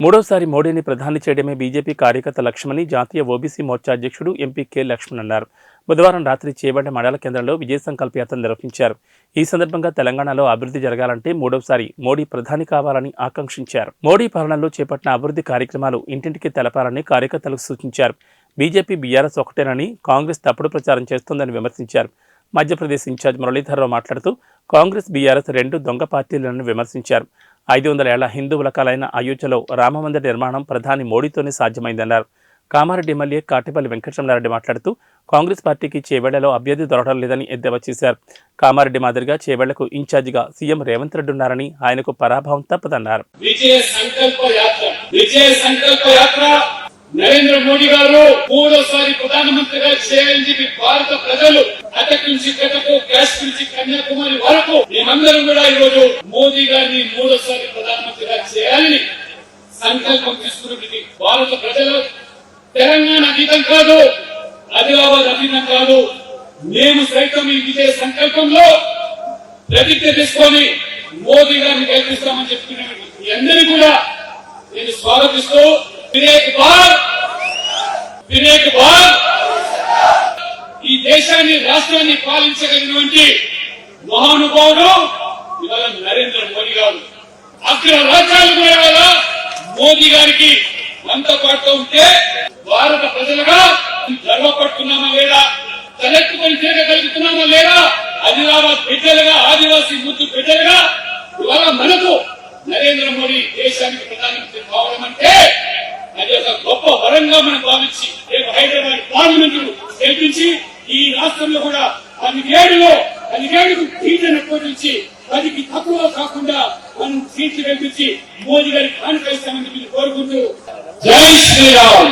మూడోసారి మోడీని ప్రధాని చేయడమే బీజేపీ కార్యకర్త లక్ష్యమని జాతీయ ఓబీసీ మోర్చా అధ్యక్షుడు ఎంపీ కె లక్ష్మణ్ అన్నారు. బుధవారం రాత్రి చేబండ మండల కేంద్రంలో విజయ సంకల్ప యాత్ర నిర్వహించారు. ఈ సందర్భంగా తెలంగాణలో అభివృద్ధి జరగాలంటే మూడోసారి మోడీ ప్రధాని కావాలని ఆకాంక్షించారు. మోడీ పాలనలో చేపట్టిన అభివృద్ధి కార్యక్రమాలు ఇంటింటికి తెలపాలని కార్యకర్తలకు సూచించారు. బీజేపీ బీఆర్ఎస్ ఒకటేనని, కాంగ్రెస్ తప్పుడు ప్రచారం చేస్తోందని విమర్శించారు. మధ్యప్రదేశ్ ఇన్ఛార్జ్ మురళీధర్రావు మాట్లాడుతూ కాంగ్రెస్ బీఆర్ఎస్ రెండు దొంగ పార్టీలను విమర్శించారు. 500 ఏళ్ల హిందువుల కలైన అయోధ్యలో రామమందిర నిర్మాణం ప్రధాని మోడీతోనే సాధ్యమైందన్నారు. కామారెడ్డి ఎమ్మెల్యే కాటిపల్లి వెంకటరమణారెడ్డి మాట్లాడుతూ కాంగ్రెస్ పార్టీకి చేవెళ్లలో అభ్యర్థి దొరకడం లేదని ఎద్దేవా చేశారు. కామారెడ్డి మాదిరిగా చేవెళ్లకు ఇన్ఛార్జిగా సీఎం రేవంత్ రెడ్డి ఉన్నారని, ఆయనకు పరాభవం తప్పదన్నారు. నరేంద్ర మోడీ గారు మూడోసారి ప్రధానమంత్రిగా చేయాలని చెప్పి భారత ప్రజలు అటక్ నుంచి కటకు, కాశ్మీర్ నుంచి కన్యాకుమారి వరకు మేమందరం కూడా ఈరోజు మోదీ గారిని మూడోసారి ప్రధానమంత్రిగా చేయాలని సంకల్పం తీసుకున్నటువంటి భారత ప్రజలు తెలంగాణ అతీతం కాదు, ఆదిలాబాద్ అతీతం కాదు, మేము సైతం ఈ విజయ సంకల్పంలో ప్రతిజ్ఞ తీసుకొని మోదీ గారిని గెలిపిస్తామని చెప్తున్న మీ అందరినీ కూడా నేను స్వాగతిస్తూ వినేక్ బార్ ఈ దేశాన్ని, రాష్ట్రాన్ని పాలించగలిగినటువంటి మహానుభావుడు ఇవాళ నరేంద్ర మోడీ గారు. అగ్ర రాజ్యాలు కూడా ఇవాళ మోదీ గారికి మనతో పాటు ఉంటే భారత ప్రజలుగా గర్వపడుతున్నామా లేదా, తలెత్తుకొని తిరగగలుగుతున్నామా లేదా, ఆదిలాబాద్ బిడ్డలుగా, ఆదివాసీ ముద్దు బిడ్డలుగా ఇవాళ మనకు నరేంద్ర మోడీ దేశానికి ప్రధానమంత్రి కావడం అంటే అది ఒక గొప్ప వరంగా మనం భావించి రేపు హైదరాబాద్ పార్లమెంట్ గెలిపించి ఈ రాష్ట్రంలో కూడా 17కు సీట్లను పోటీ 10కి తక్కువ కాకుండా మనం సీట్లు గెలిపించి మోదీ గారికి కానుకలిస్తామని కోరుకుంటూ జై శ్రీరామ్.